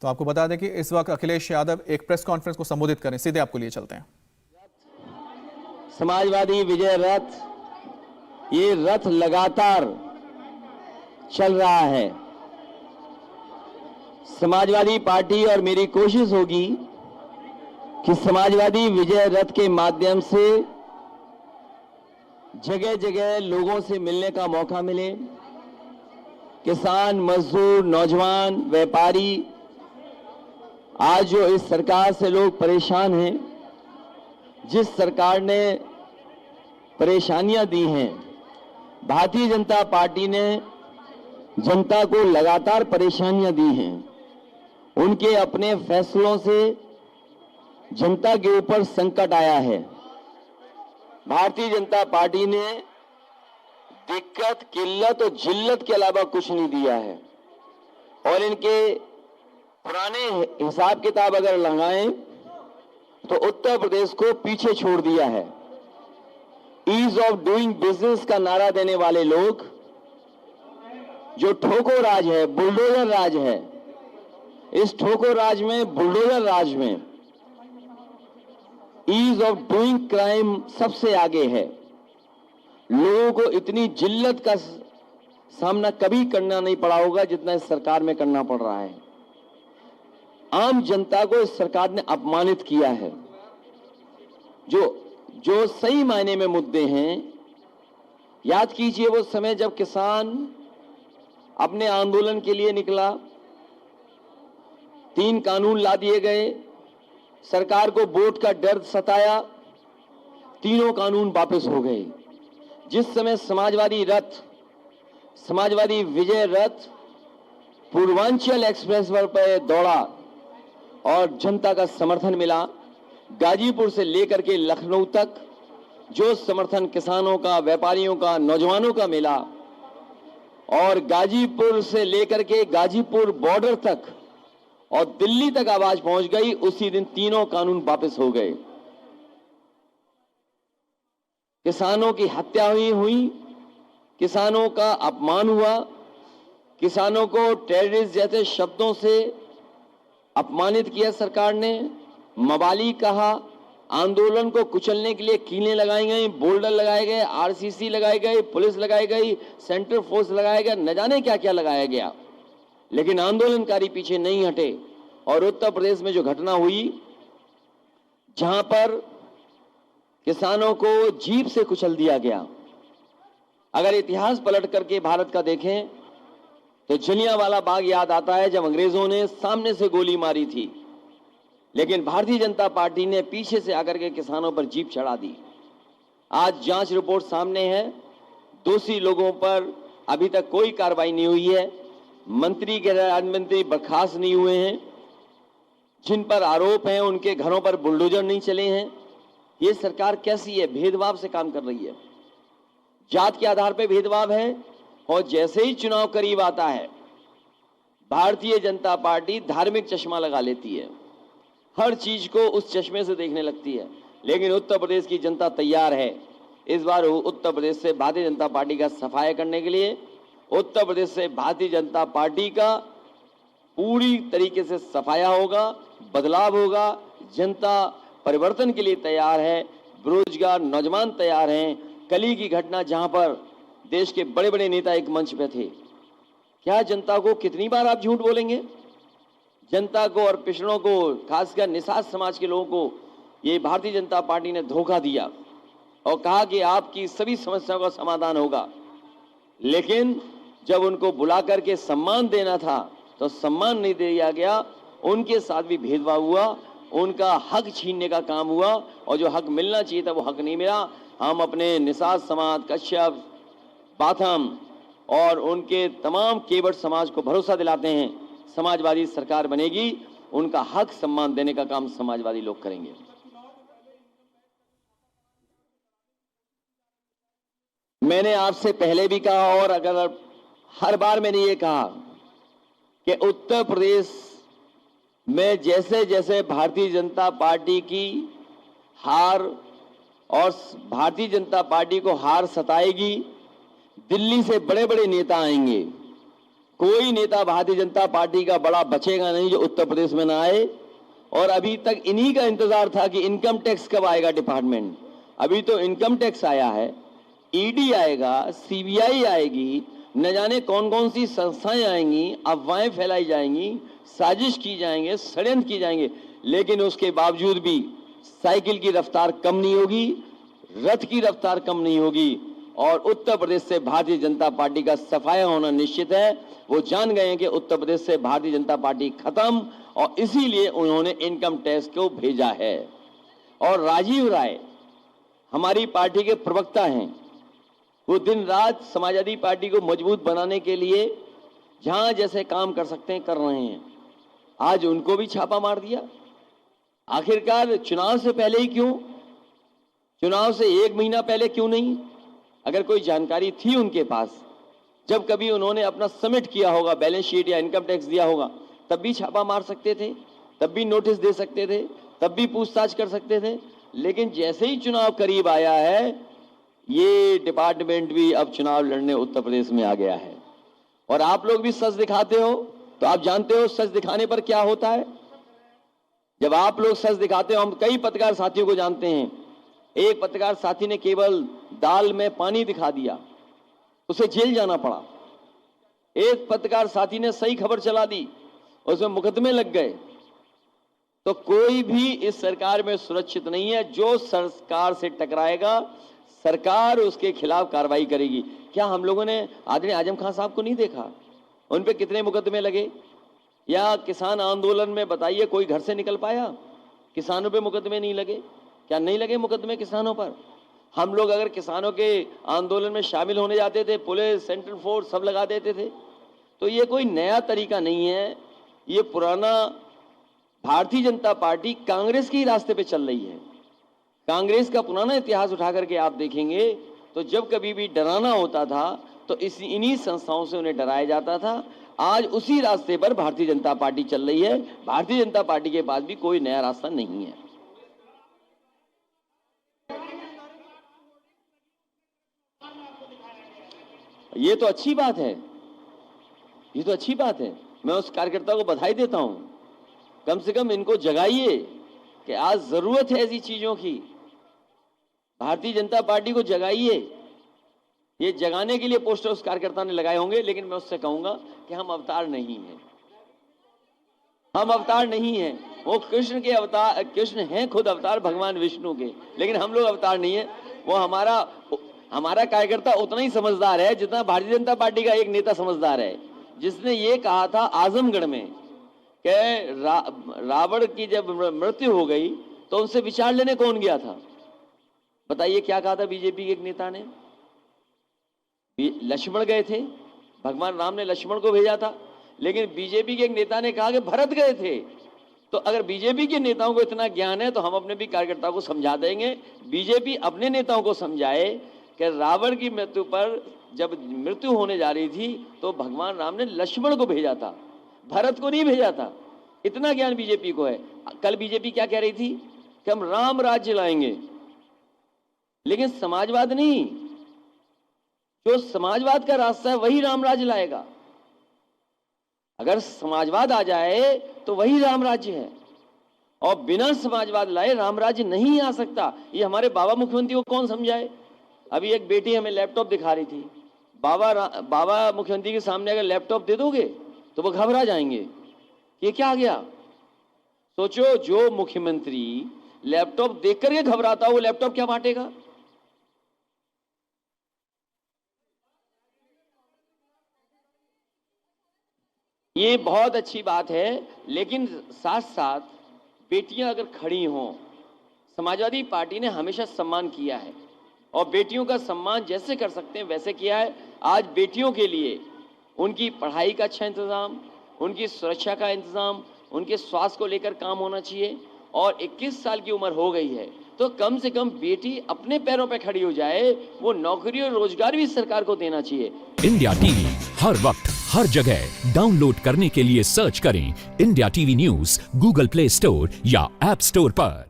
तो आपको बता दें कि इस वक्त अखिलेश यादव एक प्रेस कॉन्फ्रेंस को संबोधित करें, सीधे आपको लिए चलते हैं। समाजवादी विजय रथ, ये रथ लगातार चल रहा है। समाजवादी पार्टी और मेरी कोशिश होगी कि समाजवादी विजय रथ के माध्यम से जगह जगह लोगों से मिलने का मौका मिले। किसान, मजदूर, नौजवान, व्यापारी, आज जो इस सरकार से लोग परेशान हैं, जिस सरकार ने परेशानियां दी हैं, भारतीय जनता पार्टी ने जनता को लगातार परेशानियां दी हैं। उनके अपने फैसलों से जनता के ऊपर संकट आया है। भारतीय जनता पार्टी ने दिक्कत, किल्लत और जिल्लत के अलावा कुछ नहीं दिया है और इनके पुराने हिसाब किताब अगर लगाएं तो उत्तर प्रदेश को पीछे छोड़ दिया है। ईज ऑफ डूइंग बिजनेस का नारा देने वाले लोग, जो ठोको राज है, बुलडोजर राज है, इस ठोको राज में, बुलडोजर राज में ईज ऑफ डूइंग क्राइम सबसे आगे है। लोगों को इतनी जिल्लत का सामना कभी करना नहीं पड़ा होगा जितना इस सरकार में करना पड़ रहा है। आम जनता को इस सरकार ने अपमानित किया है। जो सही मायने में मुद्दे हैं, याद कीजिए वो समय जब किसान अपने आंदोलन के लिए निकला, 3 कानून ला दिए गए, सरकार को वोट का डर सताया, तीनों कानून वापस हो गए। जिस समय समाजवादी विजय रथ पूर्वांचल एक्सप्रेस पर दौड़ा और जनता का समर्थन मिला, गाजीपुर से लेकर के लखनऊ तक जो समर्थन किसानों का, व्यापारियों का, नौजवानों का मिला और गाजीपुर से लेकर के गाजीपुर बॉर्डर तक और दिल्ली तक आवाज पहुंच गई, उसी दिन तीनों कानून वापस हो गए। किसानों की हत्या हुई, किसानों का अपमान हुआ, किसानों को टेररिस्ट जैसे शब्दों से अपमानित किया सरकार ने, मवाली कहा, आंदोलन को कुचलने के लिए कीलें लगाई गई, बोल्डर लगाए गए, आरसीसी लगाए गए, पुलिस लगाई गई, सेंट्रल फोर्स लगाया गया, न जाने क्या क्या लगाया गया, लेकिन आंदोलनकारी पीछे नहीं हटे। और उत्तर प्रदेश में जो घटना हुई, जहां पर किसानों को जीप से कुचल दिया गया, अगर इतिहास पलट करके भारत का देखें तो जलियांवाला बाग याद आता है, जब अंग्रेजों ने सामने से गोली मारी थी, लेकिन भारतीय जनता पार्टी ने पीछे से आकर के किसानों पर जीप चढ़ा दी। आज जांच रिपोर्ट सामने है, दोषी लोगों पर अभी तक कोई कार्रवाई नहीं हुई है, मंत्री के राज्य मंत्री बर्खास्त नहीं हुए हैं, जिन पर आरोप हैं उनके घरों पर बुलडोजर नहीं चले हैं। ये सरकार कैसी है? भेदभाव से काम कर रही है, जात के आधार पर भेदभाव है। और जैसे ही चुनाव करीब आता है, भारतीय जनता पार्टी धार्मिक चश्मा लगा लेती है, हर चीज को उस चश्मे से देखने लगती है। लेकिन उत्तर प्रदेश की जनता तैयार है इस बार उत्तर प्रदेश से भारतीय जनता पार्टी का सफाया करने के लिए। उत्तर प्रदेश से भारतीय जनता पार्टी का पूरी तरीके से सफाया होगा, बदलाव होगा। जनता परिवर्तन के लिए तैयार है, बेरोजगार नौजवान तैयार हैं। कल की घटना जहां पर देश के बड़े बड़े नेता एक मंच पे थे, क्या जनता को कितनी बार आप झूठ बोलेंगे? जनता को और पिछड़ों को, खासकर निषाद समाज के लोगों को ये भारतीय जनता पार्टी ने धोखा दिया और कहा कि आपकी सभी समस्याओं का समाधान होगा, लेकिन जब उनको बुला करके सम्मान देना था तो सम्मान नहीं दिया गया, उनके साथ भी भेदभाव हुआ, उनका हक छीनने का काम हुआ और जो हक मिलना चाहिए था वो हक नहीं मिला। हम अपने निषाद समाज, कश्यप, बाथम और उनके तमाम केवट समाज को भरोसा दिलाते हैं, समाजवादी सरकार बनेगी, उनका हक सम्मान देने का काम समाजवादी लोग करेंगे। मैंने आपसे पहले भी कहा और अगर हर बार मैंने ये कहा कि उत्तर प्रदेश में जैसे जैसे भारतीय जनता पार्टी की हार और भारतीय जनता पार्टी को हार सताएगी, दिल्ली से बड़े बड़े नेता आएंगे, कोई नेता भारतीय जनता पार्टी का बड़ा बचेगा नहीं जो उत्तर प्रदेश में ना आए। और अभी तक इन्हीं का इंतजार था कि इनकम टैक्स कब आएगा डिपार्टमेंट। अभी तो इनकम टैक्स आया है, ईडी आएगा, सीबीआई आएगी, न जाने कौन कौन सी संस्थाएं आएंगी, अफवाहें फैलाई जाएंगी, साजिश की जाएंगे, षड्यंत्र की जाएंगे, लेकिन उसके बावजूद भी साइकिल की रफ्तार कम नहीं होगी, रथ की रफ्तार कम नहीं होगी और उत्तर प्रदेश से भारतीय जनता पार्टी का सफाया होना निश्चित है। वो जान गए हैं कि उत्तर प्रदेश से भारतीय जनता पार्टी खत्म और इसीलिए उन्होंने इनकम टैक्स को भेजा है। और राजीव राय हमारी पार्टी के प्रवक्ता हैं, वो दिन रात समाजवादी पार्टी को मजबूत बनाने के लिए जहां जैसे काम कर सकते हैं कर रहे हैं। आज उनको भी छापा मार दिया। आखिरकार चुनाव से पहले ही क्यों, चुनाव से 1 महीना पहले क्यों नहीं? अगर कोई जानकारी थी उनके पास, जब कभी उन्होंने अपना सबमिट किया होगा बैलेंस शीट या इनकम टैक्स दिया होगा, तब भी छापा मार सकते थे, तब भी नोटिस दे सकते थे, तब भी पूछताछ कर सकते थे। लेकिन जैसे ही चुनाव करीब आया है, ये डिपार्टमेंट भी अब चुनाव लड़ने उत्तर प्रदेश में आ गया है। और आप लोग भी सच दिखाते हो तो आप जानते हो सच दिखाने पर क्या होता है। जब आप लोग सच दिखाते हो, हम कई पत्रकार साथियों को जानते हैं, एक पत्रकार साथी ने केवल दाल में पानी दिखा दिया, उसे जेल जाना पड़ा। एक पत्रकार साथी ने सही खबर चला दी, उसमें मुकदमे लग गए। तो कोई भी इस सरकार में सुरक्षित नहीं है। जो सरकार से टकराएगा सरकार उसके खिलाफ कार्रवाई करेगी। क्या हम लोगों ने आदरणीय आजम खान साहब को नहीं देखा? उन पे कितने मुकदमे लगे? या किसान आंदोलन में बताइए कोई घर से निकल पाया? किसानों पे मुकदमे नहीं लगे? क्या नहीं लगे मुकदमे किसानों पर? हम लोग अगर किसानों के आंदोलन में शामिल होने जाते थे, पुलिस, सेंट्रल फोर्स सब लगा देते थे। तो ये कोई नया तरीका नहीं है, ये पुराना भारतीय जनता पार्टी कांग्रेस के ही रास्ते पे चल रही है। कांग्रेस का पुराना इतिहास उठा करके आप देखेंगे तो जब कभी भी डराना होता था तो इन्हीं संस्थाओं से उन्हें डराया जाता था। आज उसी रास्ते पर भारतीय जनता पार्टी चल रही है। भारतीय जनता पार्टी के पास भी कोई नया रास्ता नहीं है। ये तो अच्छी बात है, ये तो अच्छी बात है। मैं उस कार्यकर्ता को बधाई देता हूं। कम से कम इनको जगाइए कि आज जरूरत है ऐसी चीजों की। भारतीय जनता पार्टी को जगाइए। ये जगाने के लिए पोस्टर उस कार्यकर्ता ने लगाए होंगे, लेकिन मैं उससे कहूंगा कि हम अवतार नहीं हैं, हम अवतार नहीं हैं। वो कृष्ण के अवतार, कृष्ण हैं खुद अवतार भगवान विष्णु के, लेकिन हम लोग अवतार नहीं है। वो हमारा कार्यकर्ता उतना ही समझदार है जितना भारतीय जनता पार्टी का एक नेता समझदार है, जिसने ये कहा था आजमगढ़ में कि रावण की जब मृत्यु हो गई तो उनसे विचार लेने कौन गया था? बताइए क्या कहा था बीजेपी के एक नेता ने? लक्ष्मण गए थे, भगवान राम ने लक्ष्मण को भेजा था, लेकिन बीजेपी के एक नेता ने कहा कि भरत गए थे। तो अगर बीजेपी के नेताओं को इतना ज्ञान है तो हम अपने भी कार्यकर्ताओं को समझा देंगे। बीजेपी अपने नेताओं को समझाए कि रावण की मृत्यु पर जब मृत्यु होने जा रही थी तो भगवान राम ने लक्ष्मण को भेजा था, भरत को नहीं भेजा था। इतना ज्ञान बीजेपी को है। कल बीजेपी क्या कह रही थी कि हम राम राज्य लाएंगे, लेकिन समाजवाद नहीं। जो समाजवाद का रास्ता है वही राम राज्य लाएगा। अगर समाजवाद आ जाए तो वही राम राज्य है, और बिना समाजवाद लाए राम राज्य नहीं आ सकता। ये हमारे बाबा मुख्यमंत्री को कौन समझाए? अभी एक बेटी हमें लैपटॉप दिखा रही थी। बाबा मुख्यमंत्री के सामने अगर लैपटॉप दे दोगे तो वो घबरा जाएंगे, ये क्या आ गया? सोचो, जो मुख्यमंत्री लैपटॉप देख करके घबराता, वो लैपटॉप क्या बांटेगा? ये बहुत अच्छी बात है, लेकिन साथ साथ बेटियां अगर खड़ी हों, समाजवादी पार्टी ने हमेशा सम्मान किया है और बेटियों का सम्मान जैसे कर सकते हैं वैसे किया है। आज बेटियों के लिए उनकी पढ़ाई का अच्छा इंतजाम, उनकी सुरक्षा का इंतजाम, उनके स्वास्थ्य को लेकर काम होना चाहिए। और 21 साल की उम्र हो गई है तो कम से कम बेटी अपने पैरों पर खड़ी हो जाए, वो नौकरी और रोजगार भी सरकार को देना चाहिए। इंडिया टीवी हर वक्त हर जगह डाउनलोड करने के लिए सर्च करें India TV news Google play store या ऐप स्टोर पर।